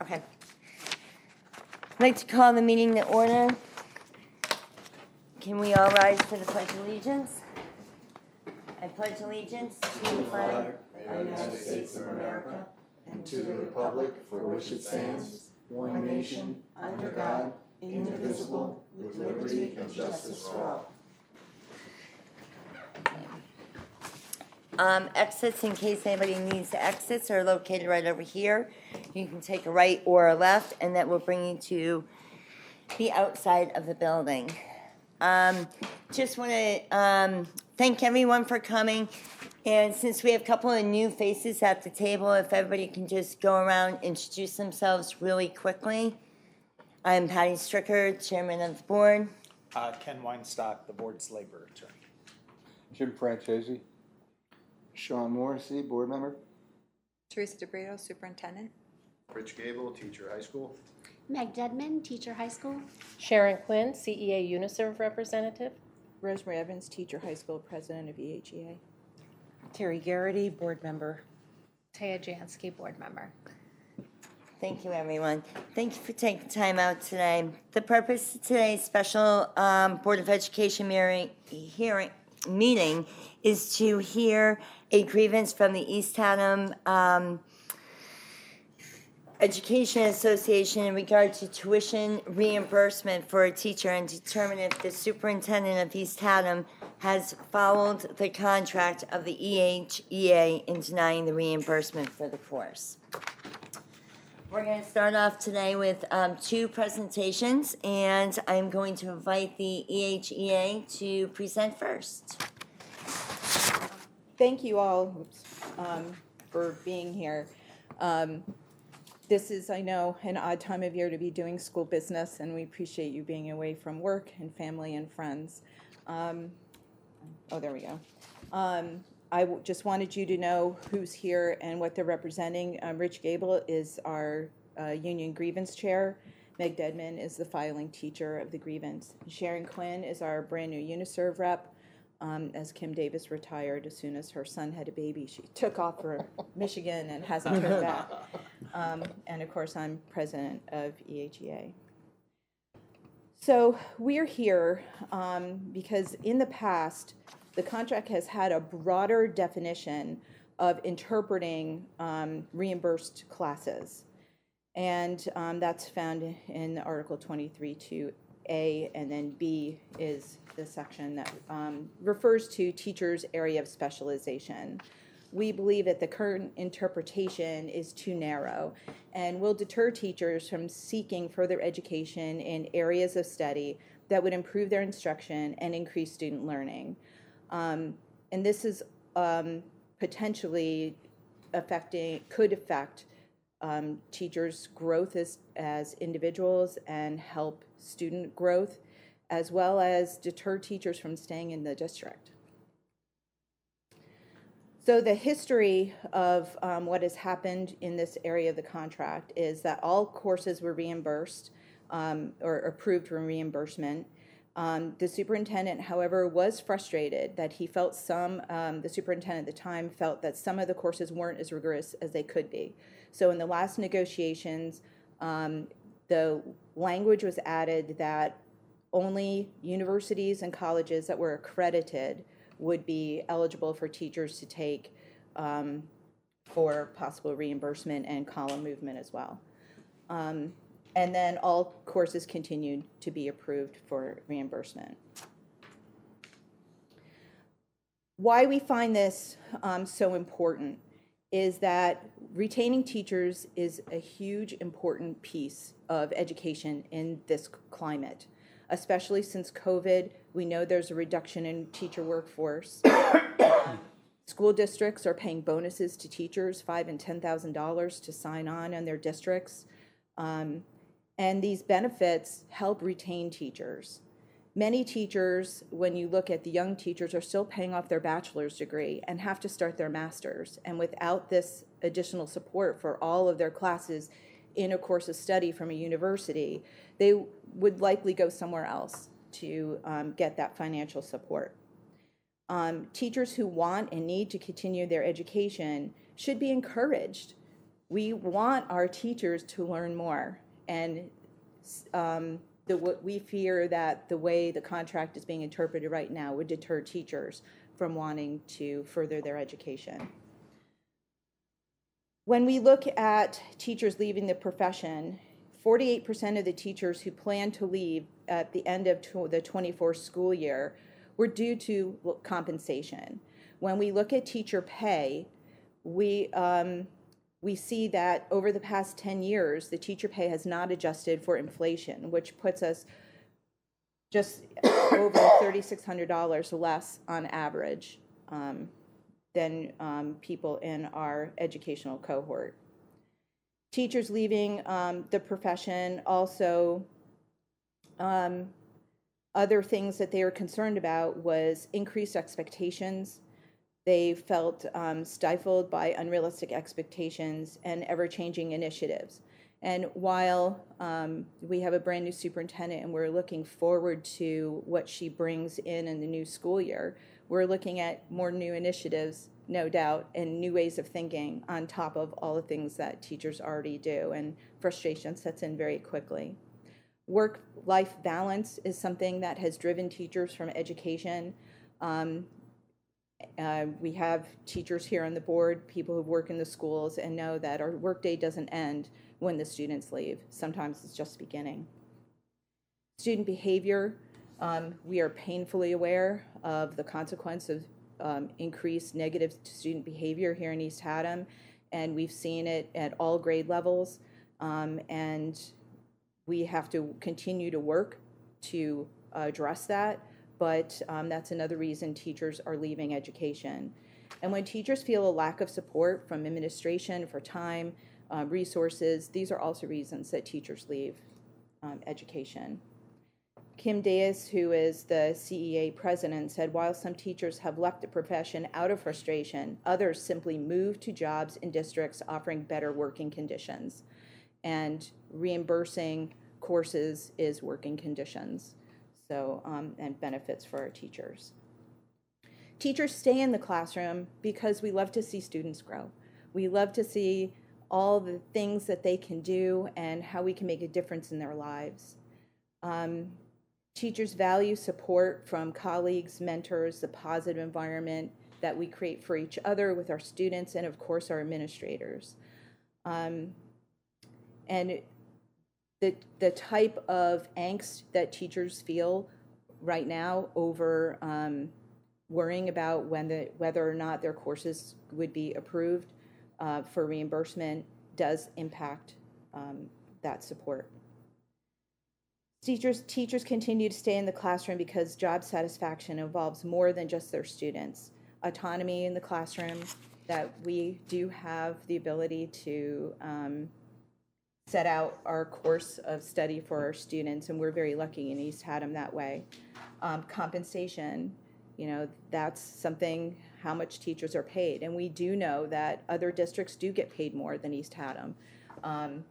Okay. I'd like to call the meeting to order. Can we all rise for the Pledge of Allegiance? I pledge allegiance to the flag of the United States of America and to the republic for which it stands, one nation, under God, indivisible, with liberty and justice for all. Exits, in case anybody needs to exits, are located right over here. You can take a right or a left, and that will bring you to the outside of the building. Just want to thank everyone for coming. And since we have a couple of new faces at the table, if everybody can just go around, introduce themselves really quickly. I'm Patty Stricker, Chairman of the Board. Ken Weinstock, the board's labor attorney. Jim Francesi. Sean Morrissey, board member. Teresa DeBrito, Superintendent. Rich Gable, teacher, high school. Meg Dedman, teacher, high school. Sharon Quinn, CEA Uniserv representative. Rosemary Evans, teacher, high school, president of EHEA. Terry Garrity, board member. Taya Jansky, board member. Thank you, everyone. Thank you for taking time out today. The purpose of today's special Board of Education meeting is to hear a grievance from the East Haddam Education Association in regard to tuition reimbursement for a teacher and determine if the superintendent of East Haddam has followed the contract of the EHEA in denying the reimbursement for the course. We're going to start off today with two presentations, and I'm going to invite the EHEA to present first. Thank you all for being here. This is, I know, an odd time of year to be doing school business, and we appreciate you being away from work and family and friends. There we go. Just wanted you to know who's here and what they're representing. Rich Gable is our union grievance chair. Meg Dedman is the filing teacher of the grievance. Sharon Quinn is our brand new Uniserv rep. As Kim Davis retired as soon as her son had a baby, she took off for Michigan and hasn't turned back. And of course, I'm president of EHEA. So we're here because in the past, the contract has had a broader definition of interpreting reimbursed classes. And that's found in Article 23(2)A, and then B is the section that refers to teachers' area of specialization. We believe that the current interpretation is too narrow and will deter teachers from seeking further education in areas of study that would improve their instruction and increase student learning. And this is potentially could affect teachers' growth as individuals and help student growth, as well as deter teachers from staying in the district. So the history of what has happened in this area of the contract is that all courses were reimbursed or approved for reimbursement. The superintendent, however, was frustrated that he felt the superintendent at the time felt that some of the courses weren't as rigorous as they could be. So in the last negotiations, the language was added that only universities and colleges that were accredited would be eligible for teachers to take for possible reimbursement and column movement as well. And then all courses continued to be approved for reimbursement. Why we find this so important is that retaining teachers is a huge, important piece of education in this climate, especially since COVID. We know there's a reduction in teacher workforce. School districts are paying bonuses to teachers, $5,000 and $10,000 to sign on their districts. And these benefits help retain teachers. Many teachers, when you look at the young teachers, are still paying off their bachelor's degree and have to start their master's. And without this additional support for all of their classes in a course of study from a university, they would likely go somewhere else to get that financial support. Teachers who want and need to continue their education should be encouraged We want our teachers to learn more, and we fear that the way the contract is being interpreted right now would deter teachers from wanting to further their education. When we look at teachers leaving the profession, 48% of the teachers who plan to leave at the end of the 24 school year were due to compensation. When we look at teacher pay, we see that over the past 10 years, the teacher pay has not adjusted for inflation, which puts us just over $3,600 less on average than people in our educational cohort. Teachers leaving the profession also, other things that they were concerned about was increased expectations. They felt stifled by unrealistic expectations and ever-changing initiatives. And while we have a brand new superintendent and we're looking forward to what she brings in the new school year, we're looking at more new initiatives, no doubt, and new ways of thinking on top of all the things that teachers already do, and frustration sets in very quickly. Work-life balance is something that has driven teachers from education. We have teachers here on the board, people who work in the schools, and know that our workday doesn't end when the students leave. Sometimes it's just beginning. Student behavior, we are painfully aware of the consequence of increased negative student behavior here in East Haddam, and we've seen it at all grade levels, and we have to continue to work to address that. But that's another reason teachers are leaving education. And when teachers feel a lack of support from administration for time, resources, these are also reasons that teachers leave education. Kim Deas, who is the CEA president, said, while some teachers have left the profession out of frustration, others simply move to jobs in districts offering better working conditions. And reimbursing courses is working conditions. So, and benefits for our teachers. Teachers stay in the classroom because we love to see students grow. We love to see all the things that they can do and how we can make a difference in their lives. Teachers value support from colleagues, mentors, the positive environment that we create for each other with our students and, of course, our administrators. And the type of angst that teachers feel right now over worrying about whether or not their courses would be approved for reimbursement does impact that support. Teachers continue to stay in the classroom because job satisfaction involves more than just their students. Autonomy in the classroom, that we do have the ability to set out our course of study for our students, and we're very lucky in East Haddam that way. Compensation, that's something, how much teachers are paid, and we do know that other districts do get paid more than East Haddam.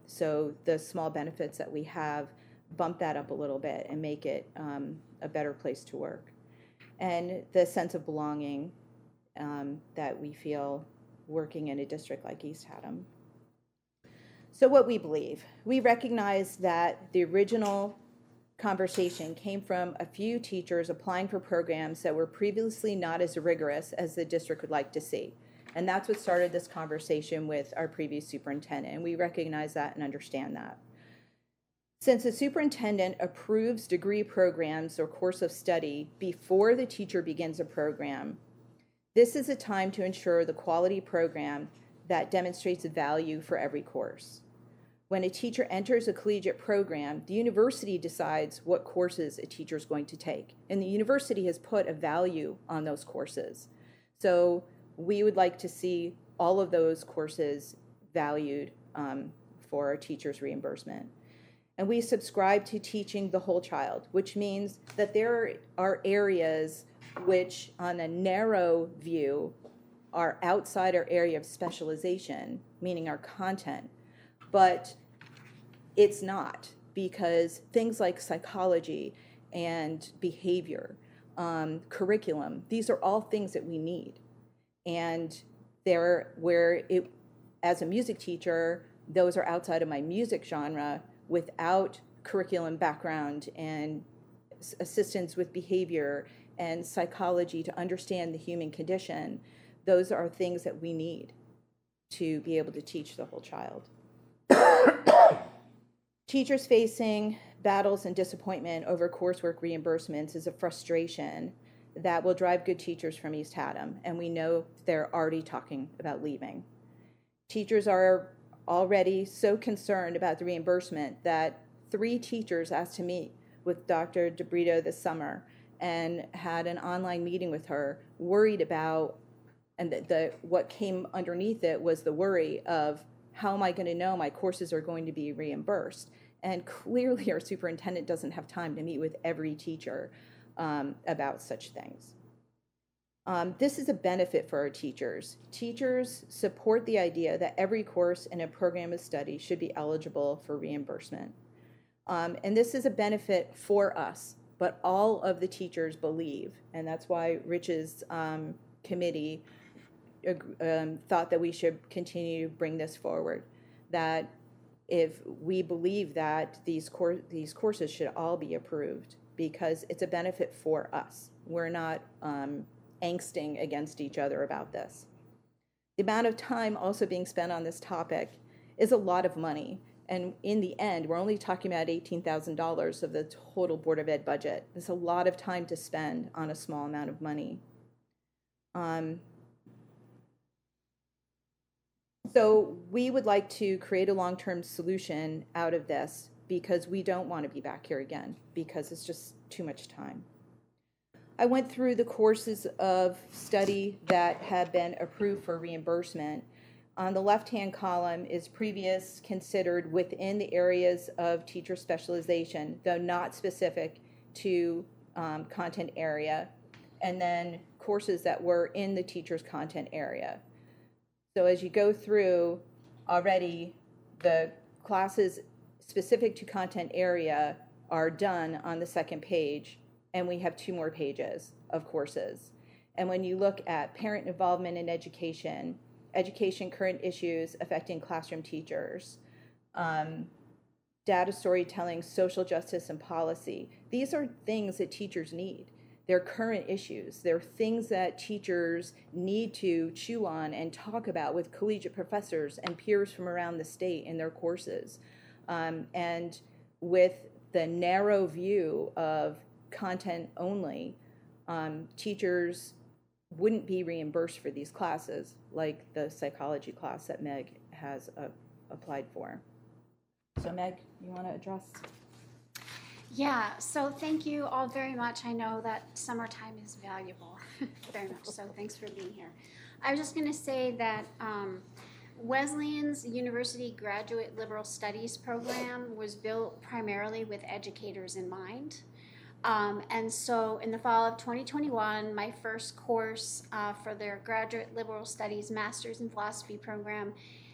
So the small benefits that we have bump that up a little bit and make it a better place to work. And the sense of belonging that we feel working in a district like East Haddam. So what we believe, we recognize that the original conversation came from a few teachers applying for programs that were previously not as rigorous as the district would like to see. And that's what started this conversation with our previous superintendent, and we recognize that and understand that. Since the superintendent approves degree programs or course of study before the teacher begins a program, this is a time to ensure the quality program that demonstrates value for every course. When a teacher enters a collegiate program, the university decides what courses a teacher is going to take, and the university has put a value on those courses. So we would like to see all of those courses valued for our teachers' reimbursement. And we subscribe to teaching the whole child, which means that there are areas which, on a narrow view, are outside our area of specialization, meaning our content. But it's not, because things like psychology and behavior, curriculum, these are all things that we need. And they're where as a music teacher, those are outside of my music genre without curriculum background and assistance with behavior and psychology to understand the human condition. Those are things that we need to be able to teach the whole child. Teachers facing battles and disappointment over coursework reimbursements is a frustration that will drive good teachers from East Haddam, and we know they're already talking about leaving. Teachers are already so concerned about the reimbursement that 3 teachers asked to meet with Dr. DeBrito this summer and had an online meeting with her, worried about, and what came underneath it was the worry of, how am I going to know my courses are going to be reimbursed? And clearly our superintendent doesn't have time to meet with every teacher about such things. This is a benefit for our teachers. Teachers support the idea that every course in a program of study should be eligible for reimbursement. And this is a benefit for us, but all of the teachers believe, and that's why Rich's committee thought that we should continue to bring this forward, that if we believe that these courses should all be approved, because it's a benefit for us. We're not angsting against each other about this. The amount of time also being spent on this topic is a lot of money. And in the end, we're only talking about $18,000 of the total Board of Ed budget. It's a lot of time to spend on a small amount of money. So we would like to create a long-term solution out of this, because we don't want to be back here again, because it's just too much time. I went through the courses of study that have been approved for reimbursement. On the left-hand column is previous considered within the areas of teacher specialization, though not specific to content area, and then courses that were in the teacher's content area. So as you go through already, the classes specific to content area are done on the second page, and we have 2 more pages of courses. And when you look at parent involvement in education, education current issues affecting classroom teachers, data storytelling, social justice, and policy, these are things that teachers need. They're current issues. They're things that teachers need to chew on and talk about with collegiate professors and peers from around the state in their courses. And with the narrow view of content only, teachers wouldn't be reimbursed for these classes, like the psychology class that Meg has applied for. So Meg, you want to address? Yeah, so thank you all very much. I know that summertime is valuable, very much so. Thanks for being here. I was just going to say that Wesleyan's University Graduate Liberal Studies program was built primarily with educators in mind. And so in the fall of 2021, my first course for their Graduate Liberal Studies Master's in Philosophy program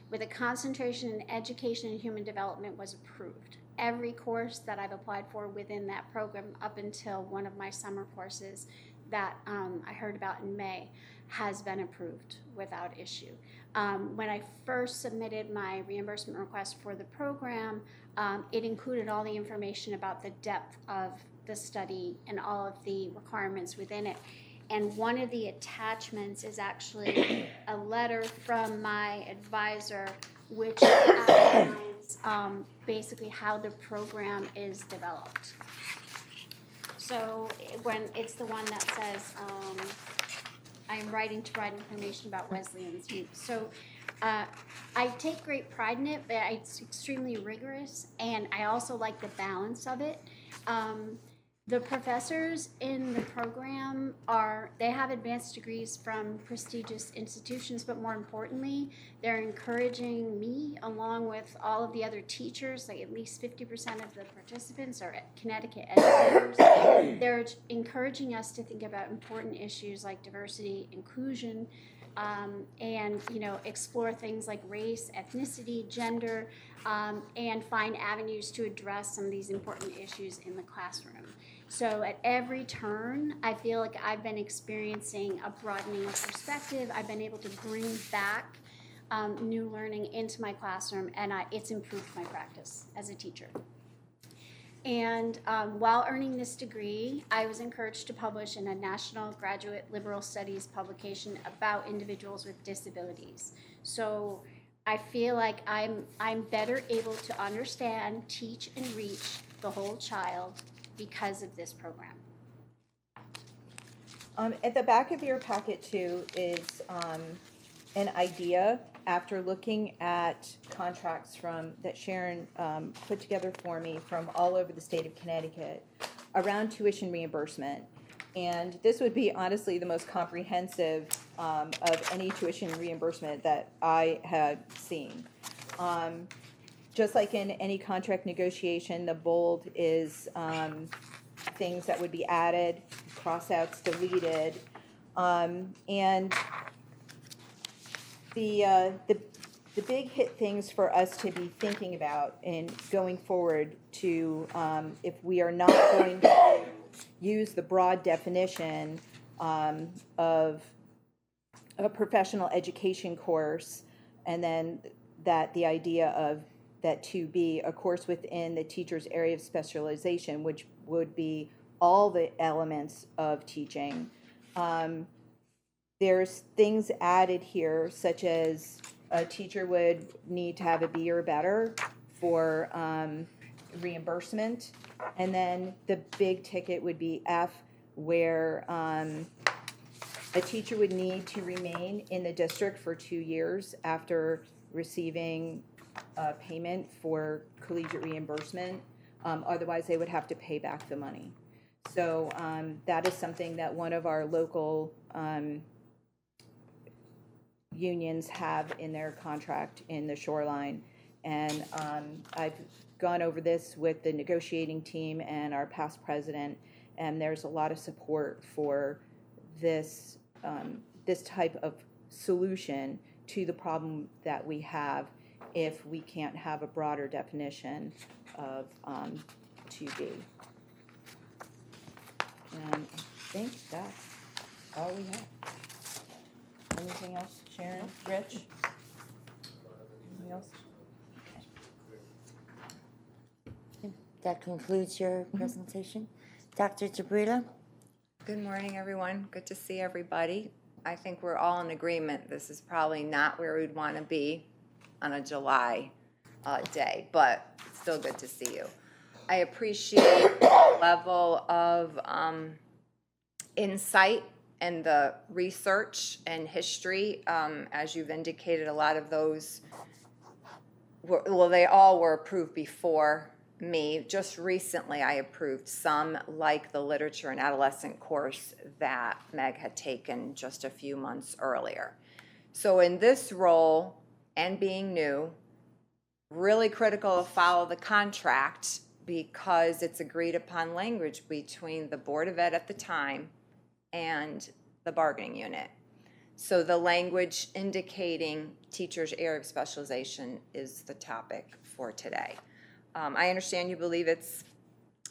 with a concentration in education and human development was approved. Every course that I've applied for within that program up until one of my summer courses that I heard about in May has been approved without issue. When I first submitted my reimbursement request for the program, it included all the information about the depth of the study and all of the requirements within it. And one of the attachments is actually a letter from my advisor, which outlines basically how the program is developed. So when it's the one that says, I am writing to provide information about Wesleyan's. So I take great pride in it, but it's extremely rigorous, and I also like the balance of it. The professors in the program they have advanced degrees from prestigious institutions, but more importantly, they're encouraging me along with all of the other teachers, like at least 50% of the participants are Connecticut educators. They're encouraging us to think about important issues like diversity, inclusion, and explore things like race, ethnicity, gender, and find avenues to address some of these important issues in the classroom. So at every turn, I feel like I've been experiencing a broadening of perspective. I've been able to bring back new learning into my classroom, and it's improved my practice as a teacher. And while earning this degree, I was encouraged to publish in a National Graduate Liberal Studies publication about individuals with disabilities. So I feel like I'm better able to understand, teach, and reach the whole child because of this program. At the back of your packet too is an idea after looking at contracts that Sharon put together for me from all over the state of Connecticut around tuition reimbursement. And this would be honestly the most comprehensive of any tuition reimbursement that I had seen. Just like in any contract negotiation, the bold is things that would be added, crossouts deleted, and the big hit things for us to be thinking about in going forward to if we are not going to use the broad definition of a professional education course, and then that the idea of that to be a course within the teacher's area of specialization, which would be all the elements of teaching. There's things added here, such as a teacher would need to have a B or better for reimbursement. And then the big ticket would be F, where a teacher would need to remain in the district for 2 years after receiving payment for collegiate reimbursement. Otherwise, they would have to pay back the money. So that is something that one of our local unions have in their contract in the Shoreline. And I've gone over this with the negotiating team and our past president, and there's a lot of support for this this type of solution to the problem that we have if we can't have a broader definition of 2B. And I think that's all we have. Anything else, Sharon? Rich? Anything else? That concludes your presentation. Dr. Tabrita? Good morning, everyone. Good to see everybody. I think we're all in agreement. This is probably not where we'd want to be on a July day, but it's still good to see you. I appreciate the level of insight and the research and history. As you've indicated, a lot of those, they all were approved before me. Just recently, I approved some, like the literature and adolescent course that Meg had taken just a few months earlier. So in this role, and being new, really critical to follow the contract because it's agreed upon language between the Board of Ed at the time and the bargaining unit. So the language indicating teacher's area of specialization is the topic for today. I understand you believe it's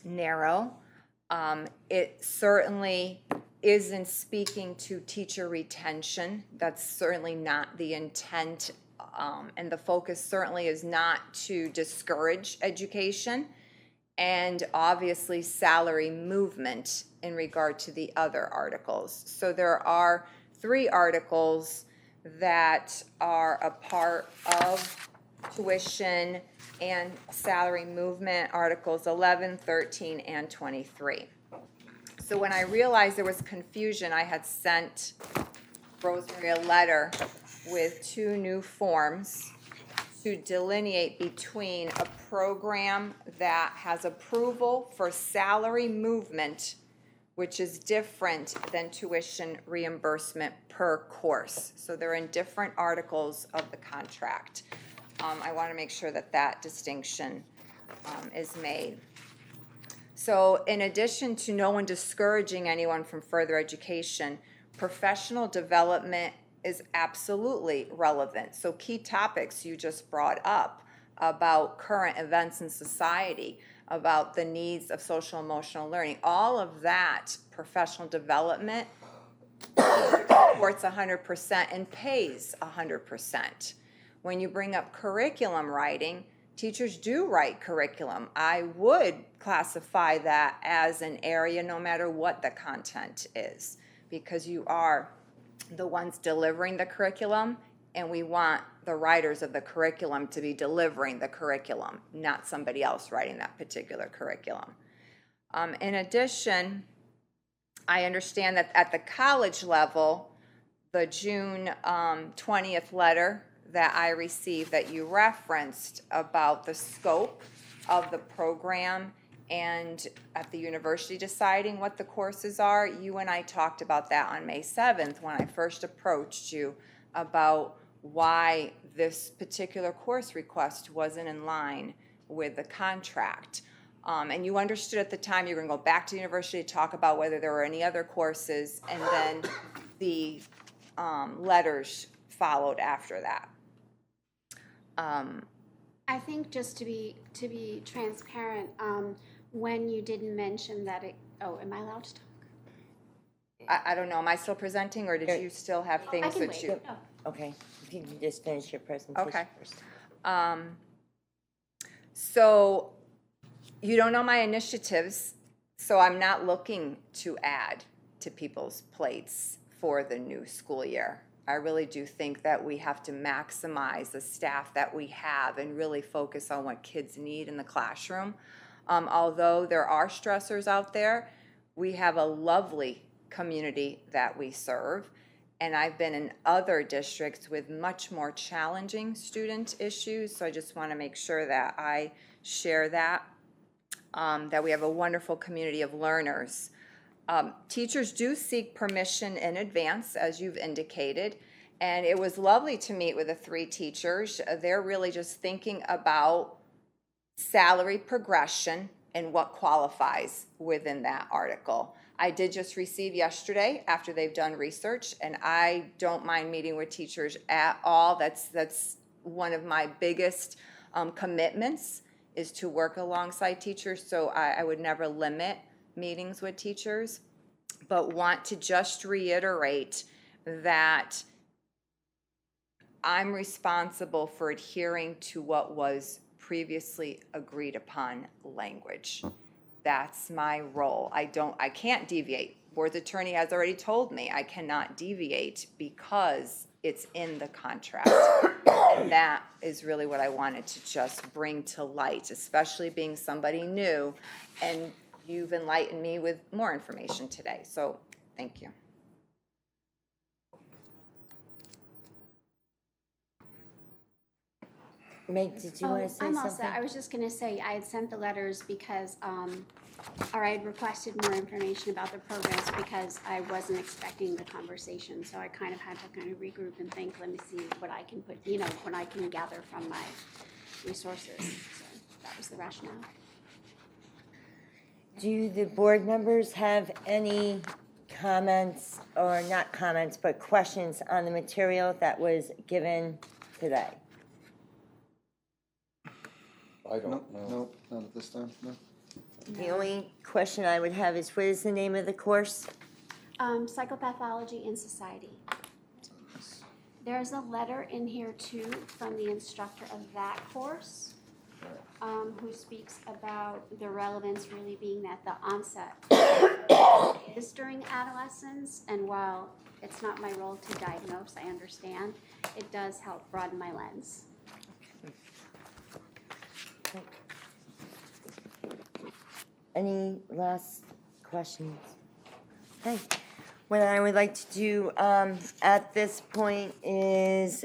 narrow. It certainly isn't speaking to teacher retention. That's certainly not the intent, and the focus certainly is not to discourage education, and obviously salary movement in regard to the other articles. So there are 3 articles that are a part of tuition and salary movement, Articles 11, 13, and 23. So when I realized there was confusion, I had sent Rosemary a letter with 2 new forms to delineate between a program that has approval for salary movement, which is different than tuition reimbursement per course. So they're in different articles of the contract. I want to make sure that that distinction is made. So in addition to no one discouraging anyone from further education, professional development is absolutely relevant. So key topics you just brought up about current events in society, about the needs of social emotional learning, all of that professional development supports 100% and pays 100%. When you bring up curriculum writing, teachers do write curriculum. I would classify that as an area no matter what the content is, because you are the ones delivering the curriculum, and we want the writers of the curriculum to be delivering the curriculum, not somebody else writing that particular curriculum. In addition, I understand that at the college level, the June 20th letter that I received that you referenced about the scope of the program and at the university deciding what the courses are, you and I talked about that on May 7th when I first approached you about why this particular course request wasn't in line with the contract. And you understood at the time you were going to go back to the university to talk about whether there were any other courses, and then the letters followed after that. I think just to be transparent, when you didn't mention that am I allowed to talk? I don't know, am I still presenting, or did you still have things I can that wait. you? Oh. Okay, if you can just finish your presentation Okay. first. So you don't know my initiatives, so I'm not looking to add to people's plates for the new school year. I really do think that we have to maximize the staff that we have and really focus on what kids need in the classroom. Although there are stressors out there, we have a lovely community that we serve. And I've been in other districts with much more challenging student issues, so I just want to make sure that I share that, that we have a wonderful community of learners. Teachers do seek permission in advance, as you've indicated, and it was lovely to meet with the 3 teachers. They're really just thinking about salary progression and what qualifies within that article. I did just receive yesterday, after they've done research, and I don't mind meeting with teachers at all. That's one of my biggest commitments, is to work alongside teachers, so I would never limit meetings with teachers, but want to just reiterate that I'm responsible for adhering to what was previously agreed upon language. That's my role. I can't deviate. Board's attorney has already told me I cannot deviate because it's in the contract. And that is really what I wanted to just bring to light, especially being somebody new, and you've enlightened me with more information today, so thank you. Meg, did you want to say I'm something? all set. I was just gonna say, I had sent the letters because, or I had requested more information about the programs because I wasn't expecting the conversation, so I kind of had to kind of regroup and think, let me see what I can put, what I can gather from my resources, so that was the rationale. Do the board members have any comments, or not comments, but questions on the material that was given today? I don't Nope, know. nope, not at this time, no. The only question I would have is, what is the name of the course? Psychopathology in Society. There's a letter in here too from the instructor of that course, who speaks about the relevance really being that the onset is during adolescence, and while it's not my role to diagnose, I understand, it does help broaden my lens. Any last questions? Okay. What I would like to do at this point is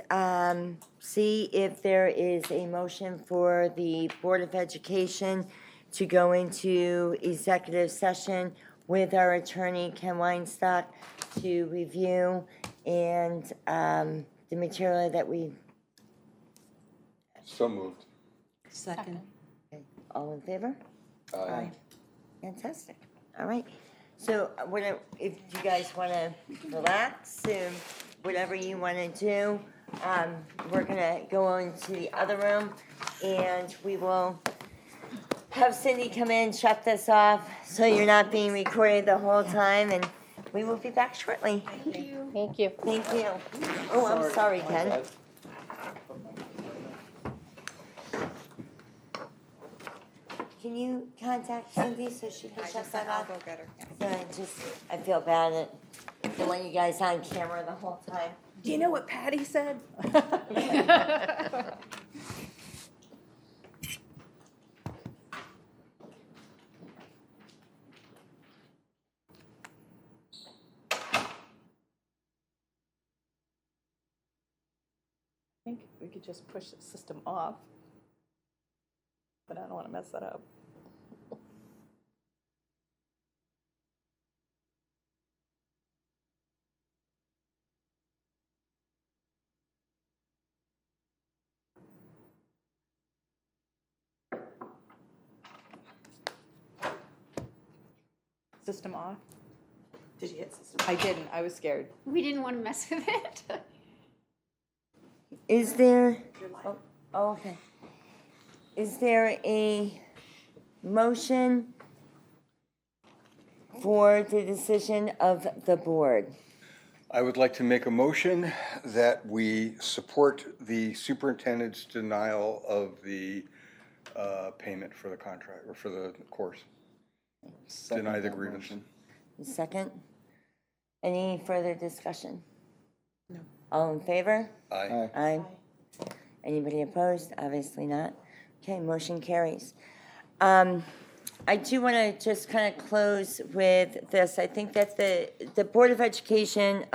see if there is a motion for the Board of Education to go into executive session with our attorney, Ken Weinstock, to review and the material that we, So moved. Second. all in favor? Aye. Fantastic. All right. So if you guys want to relax and whatever you want to do, we're going to go into the other room and we will have Cindy come in, shut this off so you're not being recorded the whole time, and we will be back shortly. Thank you. Thank you. Thank you. Oh, I'm sorry, Ken. can you contact Cindy so she can shut that off? I'll go get her. I feel bad at, don't want you guys on camera the whole time. Do you know what Patty said? I think we could just push the system off, but I don't want to mess that up. System off? Did you hit system? I didn't, I was scared. We didn't want to mess with it. Is there, oh, okay. Is there a motion for the decision of the board? I would like to make a motion that we support the superintendent's denial of the payment for the contract, or for the course. Deny the grievance. Second? Any further discussion? No. All in favor? Aye. Aye. Anybody opposed? Obviously not. Okay, motion carries. I do want to just kind of close with this. I think that the Board of Education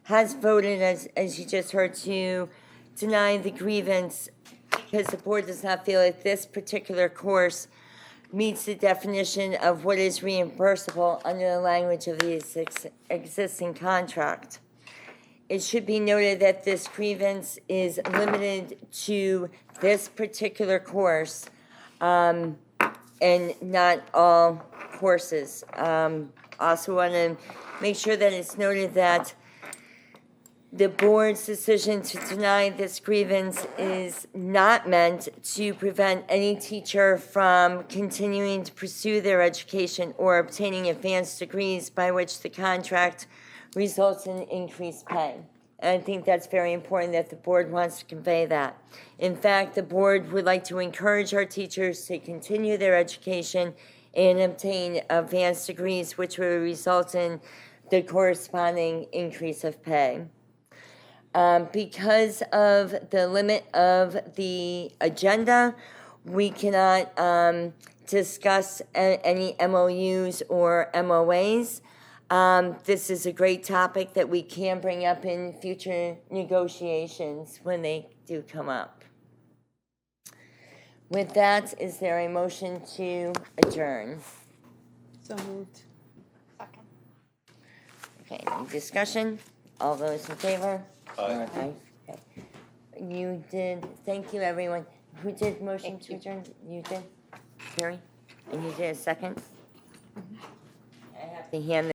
has voted, as you just heard, to deny the grievance because the board does not feel that this particular course meets the definition of what is reimbursable under the language of the existing contract. It should be noted that this grievance is limited to this particular course and not all courses. Also want to make sure that it's noted that the board's decision to deny this grievance is not meant to prevent any teacher from continuing to pursue their education or obtaining advanced degrees by which the contract results in increased pay. And I think that's very important that the board wants to convey that. In fact, the board would like to encourage our teachers to continue their education and obtain advanced degrees, which will result in the corresponding increase of pay. Because of the limit of the agenda, we cannot discuss any MOUs or MOAs. This is a great topic that we can bring up in future negotiations when they do come up. With that, is there a motion to adjourn? So moved. Okay, any discussion? All those in favor? Aye. Aye. Okay. You did, thank you, everyone. Who did motion to adjourn? You did? Carrie? And you did a second? I have to hand